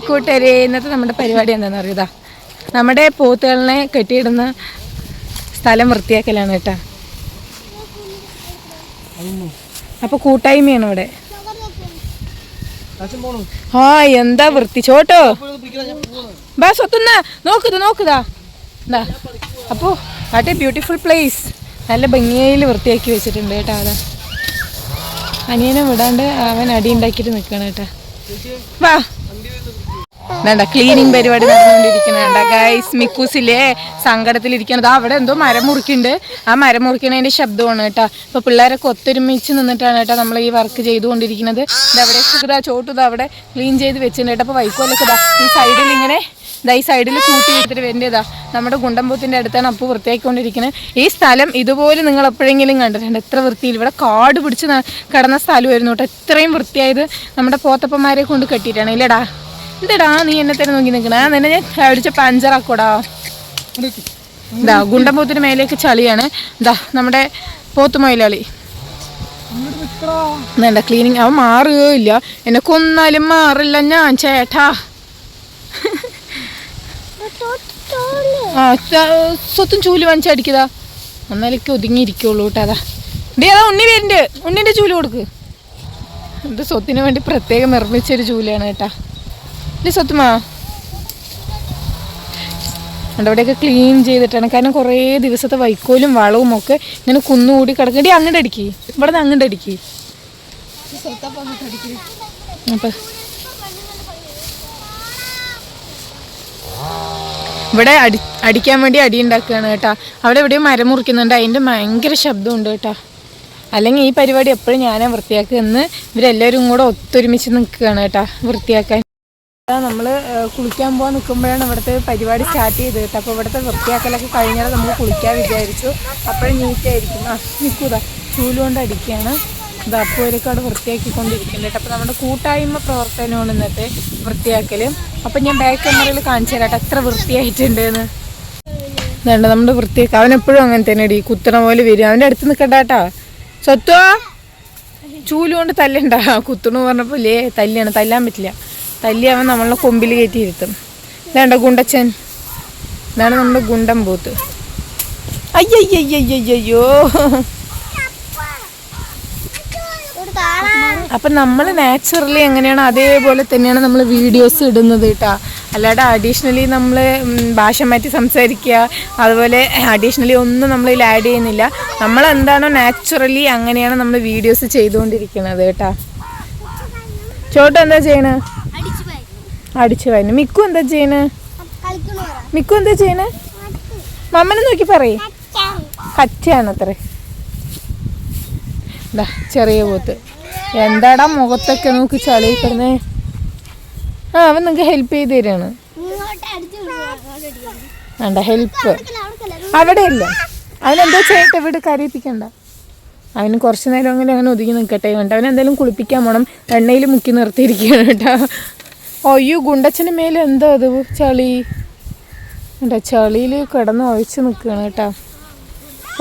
കൂട്ടരെ, ഇന്നത്തെ നമ്മുടെ പരിപാടി എന്താണെന്ന് അറിയുതാ, നമ്മുടെ പോത്തുകളിനെ കെട്ടിയിടുന്ന സ്ഥലം വൃത്തിയാക്കലാണ് കേട്ടോ. അപ്പോൾ കൂട്ടായ്മയാണ് ഇവിടെ. ആ എന്താ വൃത്തി ചോട്ടോ, ബസ് ഒത്തുന്ന നോക്കുതാ. അപ്പോൾ വാട്ട് എ ബ്യൂട്ടിഫുൾ പ്ലേസ്. നല്ല ഭംഗിയിൽ വൃത്തിയാക്കി വെച്ചിട്ടുണ്ട് കേട്ടോ. അതാ അനിയനെ വിടാണ്ട് അവൻ അടി ഉണ്ടാക്കിയിട്ട് നിൽക്കണം കേട്ടോ. വാ വേണ്ട, ക്ലീനിങ് പരിപാടി നടന്നുകൊണ്ടിരിക്കുന്നുണ്ട് ഗൈസ്. മിക്കൂസില്ലേ സങ്കടത്തിലിരിക്കണത്. അവിടെ എന്തോ മരം മുറിക്കുന്നുണ്ട്. ആ മരം മുറിക്കണതിൻ്റെ ശബ്ദമാണ് കേട്ടോ. ഇപ്പോൾ പിള്ളേരൊക്കെ ഒത്തൊരുമിച്ച് നിന്നിട്ടാണ് കേട്ടോ നമ്മൾ ഈ വർക്ക് ചെയ്തുകൊണ്ടിരിക്കുന്നത്. ഇതവിടെ ചോട്ടത് അവിടെ ക്ലീൻ ചെയ്ത് വെച്ചിട്ടുണ്ട് കേട്ടോ. അപ്പോൾ വൈക്കോലൊക്കെ ഇതാ ഈ സൈഡിൽ ഇങ്ങനെ ഈ സൈഡിൽ കൂട്ടി വെച്ചിട്ട് വേണ്ടതാ. നമ്മുടെ ഗുണ്ടമ്പൂത്തിൻ്റെ അടുത്താണ് അപ്പോൾ വൃത്തിയാക്കിക്കൊണ്ടിരിക്കുന്നത്. ഈ സ്ഥലം ഇതുപോലെ നിങ്ങൾ എപ്പോഴെങ്കിലും കണ്ടിട്ടുണ്ട്? എത്ര വൃത്തിയിൽ ഇവിടെ കാട് പിടിച്ച് കിടന്ന സ്ഥലമായിരുന്നു കേട്ടോ. ഇത്രയും വൃത്തിയായത് നമ്മുടെ പോത്തപ്പന്മാരെ കൊണ്ട് കെട്ടിയിട്ടാണ്. ഇല്ലടാ എന്താടാ നീ എന്നെ തന്നെ നോക്കി നിൽക്കണേ? നിന്നെ ഞാൻ അടിച്ച പഞ്ചറാക്കോടാ. ഇതാ ഗുണ്ടമ്പൂത്തിന് മേലേക്ക് ചളിയാണ്. ഇതാ നമ്മുടെ പോത്ത് മൊയിലാളി വേണ്ട ക്ലീനിങ്. അവൻ മാറുകയില്ല, എന്നെ കൊന്നാലും മാറില്ല ഞാൻ ചേട്ടാ. സ്വത്തും ചൂല് വാങ്ങിച്ചടിക്കതാ, എന്നാലേക്ക് ഒതുങ്ങിയിരിക്കുള്ളൂ കേട്ടോ. അതാ അതാ ഉണ്ണി വരുന്നുണ്ട്, ഉണ്ണിൻ്റെ ചൂല് കൊടുക്ക്. ഇത് സ്വത്തിന് വേണ്ടി പ്രത്യേകം നിർമ്മിച്ചൊരു ചൂലാണ് കേട്ടാ. ഇല്ല സ്വത്തുമാ അവിടെയൊക്കെ ക്ലീൻ ചെയ്തിട്ടാണ്. കാരണം കുറേ ദിവസത്തെ വൈക്കോലും വളവും ഒക്കെ ഇങ്ങനെ കുന്നുകൂടി കിടക്കേണ്ടി. അങ്ങോട്ട് അടിക്കി, ഇവിടെ നിന്ന് അങ്ങോട്ട് അടിക്കി. അപ്പം ഇവിടെ അടിക്കാൻ വേണ്ടി അടി ഉണ്ടാക്കുകയാണ് കേട്ടോ. അവിടെ എവിടെയും മരം മുറിക്കുന്നുണ്ട്, അതിൻ്റെ ഭയങ്കര ശബ്ദമുണ്ട് കേട്ടോ. അല്ലെങ്കിൽ ഈ പരിപാടി എപ്പോഴും ഞാനാണ് വൃത്തിയാക്കുക. എന്ന് ഇവരെല്ലാവരും കൂടെ ഒത്തൊരുമിച്ച് നിൽക്കുകയാണ് കേട്ടോ വൃത്തിയാക്കാൻ. നമ്മൾ കുളിക്കാൻ പോകാൻ നിൽക്കുമ്പോഴാണ് ഇവിടുത്തെ പരിപാടി സ്റ്റാർട്ട് ചെയ്തത് കേട്ടോ. അപ്പോൾ ഇവിടുത്തെ വൃത്തിയാക്കലൊക്കെ കഴിഞ്ഞാൽ നമുക്ക് കുളിക്കാൻ വിചാരിച്ചു. അപ്പോഴും നീറ്റായിരിക്കും. നിൽക്കൂതാ ചൂലുകൊണ്ട് അടിക്കുകയാണ്. ഇത് അപ്പോൾ അവരൊക്കെ അവിടെ വൃത്തിയാക്കിക്കൊണ്ടിരിക്കുന്നുണ്ട് കേട്ടോ. അപ്പോൾ നമ്മുടെ കൂട്ടായ്മ പ്രവർത്തനമാണ് ഇന്നത്തെ വൃത്തിയാക്കൽ. അപ്പം ഞാൻ ബാക്ക് ക്യാമറയിൽ കാണിച്ചു തരാം കേട്ടോ എത്ര വൃത്തിയായിട്ടുണ്ട് എന്ന്. ഇതുണ്ട് നമ്മുടെ വൃത്തിയാക്കുക. അവനെപ്പോഴും അങ്ങനെ തന്നെ അടി കുത്തണ പോലെ വരും. അവൻ്റെ അടുത്ത് നിൽക്കണ്ട കേട്ടോ. സ്വത്തോ ചൂലുകൊണ്ട് തല്ലണ്ട. കുത്തണു പറഞ്ഞപ്പോൾ ലേ തല്ലിയാണ്, തല്ലാൻ പറ്റില്ല. തല്ലി അവൻ നമ്മളെ കൊമ്പിൽ കയറ്റി ഇരുത്തും. ഇതാണ്ട ഗുണ്ടച്ചൻ, ഇതാണ് നമ്മുടെ ഗുണ്ടമ്പൂത്ത്. അയ്യയ്യയ്യോ. അപ്പം നമ്മൾ നാച്ചുറലി എങ്ങനെയാണ് അതേപോലെ തന്നെയാണ് നമ്മൾ വീഡിയോസ് ഇടുന്നത് കേട്ടോ. അല്ലാതെ അഡീഷണലി നമ്മൾ ഭാഷ മാറ്റി സംസാരിക്കുക അതുപോലെ അഡീഷണലി ഒന്നും നമ്മളിൽ ആഡ് ചെയ്യുന്നില്ല. നമ്മളെന്താണോ നാച്ചുറലി അങ്ങനെയാണ് നമ്മൾ വീഡിയോസ് ചെയ്തുകൊണ്ടിരിക്കുന്നത് കേട്ടോ. ചോട്ട എന്താ ചെയ്യണേ? അടിച്ചു വായന. മിക്കു എന്താ ചെയ്യണേ? മിക്കു എന്താ ചെയ്യണേ? മമ്മനെ നോക്കി പറയേ. കറ്റാണ് അത്ര. എന്താ ചെറിയ പോത്ത് എന്താടാ മുഖത്തൊക്കെ നോക്കി ചളി കിടന്നേ. അവൻ നിങ്ങൾക്ക് ഹെൽപ്പ് ചെയ്ത് തരാണ്. വേണ്ട ഹെൽപ്പ് അവിടെ ഇല്ല. അവനെന്തോ ചെയ്യട്ടെ, ഇവിടെ കരയിപ്പിക്കണ്ട. അവന് കുറച്ച് നേരം അങ്ങനെ ഒതുങ്ങി നിൽക്കട്ടെ. വേണ്ട അവനെന്തായാലും കുളിപ്പിക്കാൻ പോകണം. എണ്ണയിൽ മുക്കി നിർത്തിയിരിക്കുകയാണ് കേട്ടോ. അയ്യോ ഗുണ്ടച്ചന് മേലെ എന്താ അത് ചളി കേട്ടോ. ചളിയിൽ കിടന്ന് ഒഴിച്ച് നിൽക്കുകയാണ് കേട്ടോ.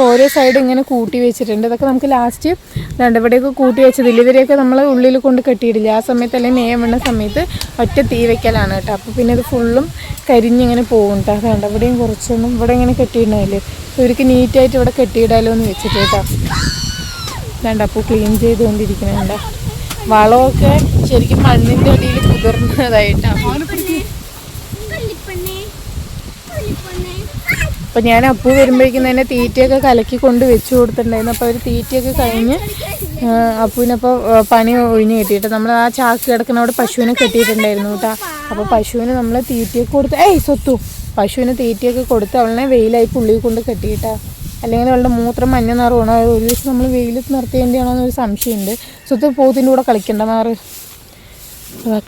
ഓരോ സൈഡ് ഇങ്ങനെ കൂട്ടി വെച്ചിട്ടുണ്ട്. ഇതൊക്കെ നമുക്ക് ലാസ്റ്റ് രണ്ടിവിടെയൊക്കെ കൂട്ടി വെച്ചതില്ല. ഇവരെയൊക്കെ നമ്മൾ ഉള്ളിൽ കൊണ്ട് കെട്ടിയിടില്ല. ആ സമയത്ത് അല്ലെങ്കിൽ മേയം വീണ സമയത്ത് ഒറ്റ തീ വയ്ക്കലാണ് കേട്ടോ. അപ്പോൾ പിന്നെ ഇത് ഫുള്ളും കരിഞ്ഞിങ്ങനെ പോകും കേട്ടോ. അതുകൊണ്ട് ഇവിടെയും കുറച്ചൊന്നും ഇവിടെ ഇങ്ങനെ കെട്ടിയിടണമല്ലേ. ഇവർക്ക് നീറ്റായിട്ട് ഇവിടെ കെട്ടിയിടാലോ എന്ന് വെച്ചിട്ട് കേട്ടോ. വേണ്ട അപ്പോൾ ക്ലീൻ ചെയ്തുകൊണ്ടിരിക്കുന്നുണ്ട്. വളമൊക്കെ ശരിക്കും മണ്ണിൻ്റെ അടിയിൽ കുതിർന്നതായിട്ടാണ്. അപ്പം ഞാൻ അപ്പു വരുമ്പോഴേക്കും തന്നെ തീറ്റയൊക്കെ കലക്കി കൊണ്ട് വെച്ച് കൊടുത്തിട്ടുണ്ടായിരുന്നു. അപ്പോൾ അവർ തീറ്റയൊക്കെ കഴിഞ്ഞ് അപ്പുവിനപ്പോൾ പണി ഒഴിഞ്ഞ് കെട്ടിയിട്ട് നമ്മൾ ആ ചാക്ക് കിടക്കുന്ന അവിടെ പശുവിനെ കെട്ടിയിട്ടുണ്ടായിരുന്നു കേട്ടോ. അപ്പോൾ പശുവിന് നമ്മൾ തീറ്റയൊക്കെ കൊടുത്ത് സ്വത്തു പശുവിന് തീറ്റയൊക്കെ കൊടുത്ത് അവളെ വെയിലായി പുള്ളിയെ കൊണ്ട് കെട്ടിയിട്ടാ. അല്ലെങ്കിൽ അവളുടെ മൂത്രം മഞ്ഞ നിറമാണ്. ഒരു ദിവസം നമ്മൾ വെയിലത്ത് നിർത്തേണ്ടിയാണോ എന്നൊരു സംശയമുണ്ട്. സ്വത്ത് പോത്തിൻ്റെ കൂടെ കളിക്കണ്ട മാറ്.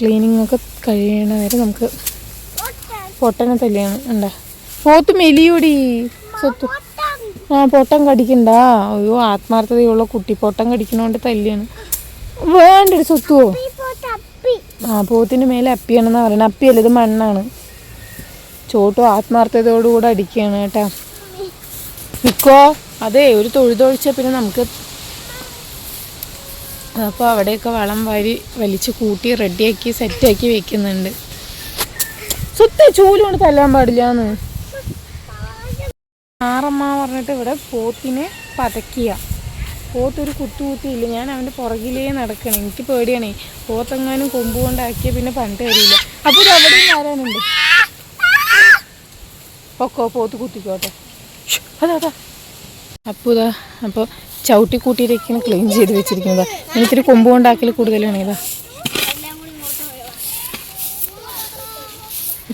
ക്ലീനിങ് ഒക്കെ കഴിയണ വരെ നമുക്ക് പൊട്ടനെ തല്ലിയാണ് ഉണ്ടാ. പോത്ത് മെലിയൂടി സ്വത്ത്. പൊട്ടം കടിക്കണ്ട. അയ്യോ ആത്മാർത്ഥതയുള്ള കുട്ടി പൊട്ടം കടിക്കണോണ്ട് തല്ലിയാണ്. വേണ്ടൊരു സ്വത്തുവോ. പോത്തിൻ്റെ മേലെ അപ്പിയാണെന്നാ പറയുന്നത്. അപ്പിയല്ല, ഇത് മണ്ണാണ്. ചോട്ടു ആത്മാർത്ഥതയോടുകൂടെ അടിക്കുകയാണ് കേട്ടോ. നിൽക്കോ അതെ ഒരു തൊഴുതൊഴിച്ചാൽ പിന്നെ നമുക്ക്. അപ്പോൾ അവിടെയൊക്കെ വളം വാരി വലിച്ച് കൂട്ടി റെഡിയാക്കി സെറ്റാക്കി വെക്കുന്നുണ്ട്. സ്വത്ത് ചൂല് കൊണ്ട് തല്ലാൻ പാടില്ലാന്ന്. ആറമ്മ പറഞ്ഞിട്ട് ഇവിടെ പോത്തിനെ പതക്കിയ. പോത്തൊരു കുത്തിയില്ല. ഞാൻ അവൻ്റെ പുറകിലേ നടക്കണം. എനിക്ക് പേടിയാണേ, പോത്തെങ്ങാനും കൊമ്പ് കൊണ്ടാക്കിയ പിന്നെ പണ്ട് വരില്ല. അപ്പോൾ ഇത് അവിടെയും വരാനുണ്ട്. പൊക്കോ, പോത്ത് കുത്തിക്കോട്ടെ. അതാ അപ്പോൾ ചവിട്ടി കൂട്ടിയിട്ടൊക്കെയാണ് ക്ലീൻ ചെയ്ത് വെച്ചിരിക്കുന്നത്. എനിക്കൊരു കൊമ്പ് കൊണ്ടാക്കൽ കൂടുതലാണ്.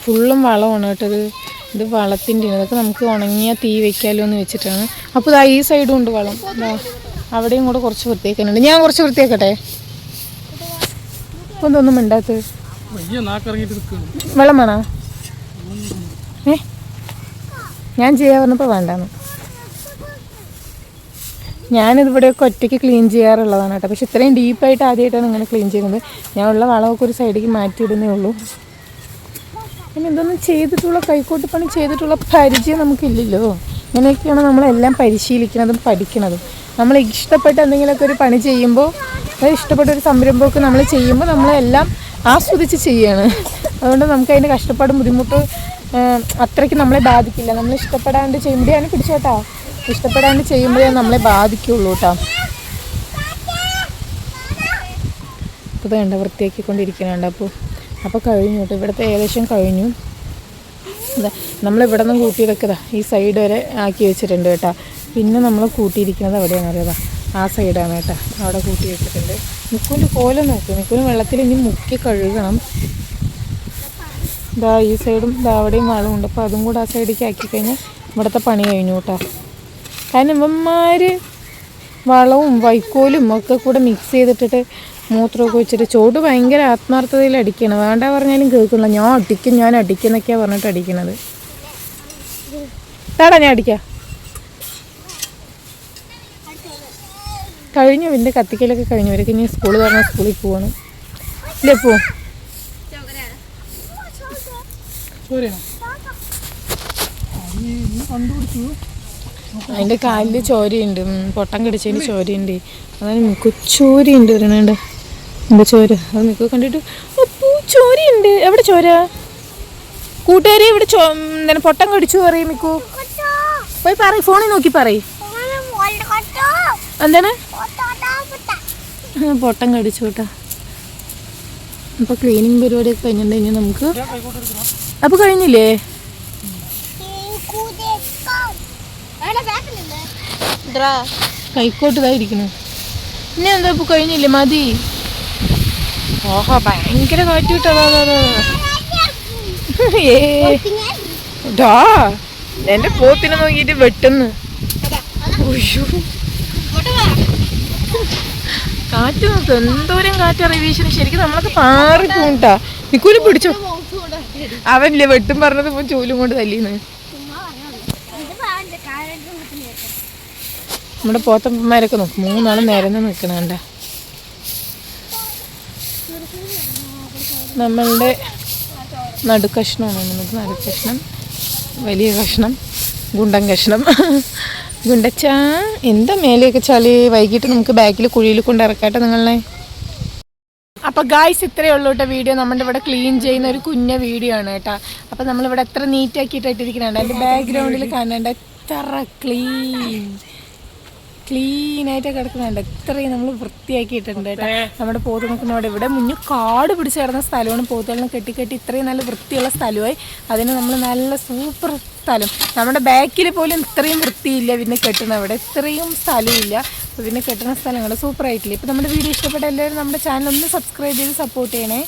ഫുള്ളും വളമാണ് കേട്ടത്. ഇത് വളത്തിൻ്റെ ഇതൊക്കെ നമുക്ക് ഉണങ്ങിയ തീ വെക്കാമല്ലോ എന്ന് വെച്ചിട്ടാണ്. അപ്പോൾ ഇതാ ഈ സൈഡും ഉണ്ട് വളം. അവിടെയും കൂടെ കുറച്ച് വൃത്തിയാക്കാനുണ്ട്. ഞാൻ കുറച്ച് വൃത്തിയാക്കട്ടെ. ഒന്നും മിണ്ടാത്തത്. വെള്ളം വേണോ? ഞാൻ ചെയ്യാൻ പറഞ്ഞപ്പോൾ വേണ്ടാന്ന്. ഞാനിതിവിടെയൊക്കെ ഒറ്റയ്ക്ക് ക്ലീൻ ചെയ്യാറുള്ളതാണ് കേട്ടോ. പക്ഷെ ഇത്രയും ഡീപ്പായിട്ട് ആദ്യമായിട്ടാണ് ഇങ്ങനെ ക്ലീൻ ചെയ്യുന്നത്. ഞാൻ ഉള്ള വളമൊക്കെ ഒരു സൈഡിലേക്ക് മാറ്റിയിടുന്നേ ഉള്ളൂ. പിന്നെ ഇതൊന്നും ചെയ്തിട്ടുള്ള കൈക്കോട്ട് പണി ചെയ്തിട്ടുള്ള പരിചയം നമുക്കില്ലല്ലോ. ഇങ്ങനെയൊക്കെയാണ് നമ്മളെല്ലാം പരിശീലിക്കുന്നതും പഠിക്കുന്നതും. നമ്മൾ ഇഷ്ടപ്പെട്ട എന്തെങ്കിലുമൊക്കെ ഒരു പണി ചെയ്യുമ്പോൾ, ഇഷ്ടപ്പെട്ട ഒരു സംരംഭമൊക്കെ നമ്മൾ ചെയ്യുമ്പോൾ നമ്മളെല്ലാം ആസ്വദിച്ച് ചെയ്യുകയാണ്. അതുകൊണ്ട് നമുക്ക് അതിൻ്റെ കഷ്ടപ്പാടും ബുദ്ധിമുട്ടും അത്രയ്ക്ക് നമ്മളെ ബാധിക്കില്ല. നമ്മൾ ഇഷ്ടപ്പെടാണ്ട് ചെയ്യുമ്പോഴേ പിടിച്ചോട്ടാ, ഇഷ്ടപ്പെടാണ്ട് ചെയ്യുമ്പോഴേ നമ്മളെ ബാധിക്കുള്ളൂ കേട്ടോ. അപ്പോൾ വേണ്ട വൃത്തിയാക്കിക്കൊണ്ടിരിക്കുന്നുണ്ട്. അപ്പോൾ കഴിഞ്ഞു കേട്ടോ. ഇവിടുത്തെ ഏകദേശം കഴിഞ്ഞു. നമ്മളിവിടെ നിന്ന് കൂട്ടിയിടക്കതാ ഈ സൈഡ് വരെ ആക്കി വെച്ചിട്ടുണ്ട് കേട്ടോ. പിന്നെ നമ്മൾ കൂട്ടിയിരിക്കുന്നത് അവിടെയാണ് അറിയാതാ, ആ സൈഡാണ് കേട്ടോ. അവിടെ കൂട്ടി വെച്ചിട്ടുണ്ട്. നിൽക്കുവിൻ്റെ കോലം നോക്കും. നിൽക്കുവിന് വെള്ളത്തിൽ ഇനി മുക്കി കഴുകണം. ഇതാ ഈ സൈഡും ഇതാ അവിടെയും വളമുണ്ട്. അപ്പോൾ അതും കൂടെ ആ സൈഡിലേക്ക് ആക്കി കഴിഞ്ഞാൽ ഇവിടുത്തെ പണി കഴിഞ്ഞു കേട്ടോ. കാരണം ഇവന്മാർ വളവും വൈക്കോലും ഒക്കെ കൂടെ മിക്സ് ചെയ്തിട്ടിട്ട് മൂത്രമൊക്കെ വെച്ചിട്ട് ചോട് ഭയങ്കര ആത്മാർത്ഥതയിൽ അടിക്കണം. വേണ്ട പറഞ്ഞാലും കേൾക്കണില്ല. ഞാൻ അടിക്കും എന്നൊക്കെയാണ് പറഞ്ഞിട്ട് അടിക്കണത്. താടാ ഞാൻ അടിക്കാം. കഴിഞ്ഞു. പിന്നെ കത്തിക്കലൊക്കെ കഴിഞ്ഞവരൊക്കെ ഇനി സ്കൂൾ പറഞ്ഞാൽ സ്കൂളിൽ പോവാണ്. ഇല്ലേ പോ. അതിൻ്റെ കാലിൽ ചോരയുണ്ട്, പൊട്ടം കടിച്ചതിന് ചോരയുണ്ട്. അതാണ് മിക്കു ചോരയുണ്ട് വരണുണ്ട്. എന്താ ചോര? അത് മിക്കു കണ്ടിട്ട് അപ്പൂ ചോരയുണ്ട്. എവിടെ ചോര? കൂട്ടുകാരെ ഇവിടെ എന്താണ് പൊട്ടം കടിച്ചു പറയും മിക്കു. പോയി പറയും, ഫോണിൽ നോക്കി പറയും. എന്താണ്? പൊട്ടം കടിച്ചു കേട്ടോ. അപ്പോൾ ക്ലീനിങ് പരിപാടിയൊക്കെ കഴിഞ്ഞിട്ടുണ്ട്. ഇനി നമുക്ക് അപ്പോൾ കഴിഞ്ഞില്ലേ? കൈക്കോട്ട് ഇതായിരിക്കുന്നു. ഇനി എന്താ ഇപ്പോൾ കഴിഞ്ഞില്ലേ? മതി. ഓഹോ ഭയങ്കര കാറ്റ് കിട്ടതാ. എൻ്റെ പോത്തിനെ നോക്കിയിട്ട് വെട്ടുന്നു. കാറ്റ് നോക്ക്, എന്തോരം കാറ്ററിയ വീശുന്നു. ശരിക്കും നമ്മളൊക്കെ പാറി പോണ്ടാ. നിക്കൂല് പിടിച്ചോ. അവനില്ലേ വെട്ടും പറഞ്ഞത് ഇപ്പോൾ ചൂലും കൊണ്ട് തല്ലിന്ന്. നമ്മുടെ പോത്തന്മാരൊക്കെ നോക്കും, 3 നാളും നേരം നിൽക്കണണ്ട. നമ്മളുടെ നടുക്കഷ്ണമാണ്. നമുക്ക് നടുക്കഷ്ണം, വലിയ കഷ്ണം, ഗുണ്ടൻ കഷ്ണം. ഗുണ്ടച്ച എന്താ മേലെയൊക്കെ ചളി. വൈകിട്ട് നമുക്ക് ബാക്കിൽ കുഴിയിൽ കൊണ്ട് ഇറക്കാട്ടെ നിങ്ങളെ. അപ്പോൾ ഗായ്സ് ഇത്രയേ ഉള്ളൂ കേട്ടോ വീഡിയോ. നമ്മുടെ ഇവിടെ ക്ലീൻ ചെയ്യുന്ന ഒരു കുഞ്ഞ വീഡിയോ ആണ് കേട്ടോ. അപ്പോൾ നമ്മളിവിടെ എത്ര നീറ്റാക്കിയിട്ടിരിക്കുന്നുണ്ട്. അതിൻ്റെ ബാക്ക്ഗ്രൗണ്ടിൽ കാണേണ്ട എത്ര ക്ലീനായിട്ട് കിടക്കുന്നുണ്ട്. ഇത്രയും നമ്മൾ വൃത്തിയാക്കിയിട്ടുണ്ട് കേട്ടോ. നമ്മുടെ പോത്ത് നോക്കുന്നവിടെ ഇവിടെ മുന്നേ കാട് പിടിച്ച് കിടന്ന സ്ഥലമാണ്. പോത്തുകളിനെ കെട്ടി ഇത്രയും നല്ല വൃത്തിയുള്ള സ്ഥലമായി. അതിന് നമ്മൾ നല്ല സൂപ്പർ സ്ഥലം. നമ്മുടെ ബാക്കിൽ പോലും ഇത്രയും വൃത്തിയില്ല. പിന്നെ കെട്ടുന്ന അവിടെ ഇത്രയും സ്ഥലമില്ല. അപ്പോൾ പിന്നെ കെട്ടുന്ന സ്ഥലങ്ങൾ സൂപ്പറായിട്ടില്ല. ഇപ്പോൾ നമ്മുടെ വീഡിയോ ഇഷ്ടപ്പെട്ട എല്ലാവരും നമ്മുടെ ചാനൽ ഒന്ന് സബ്സ്ക്രൈബ് ചെയ്ത് സപ്പോർട്ട് ചെയ്യണേ.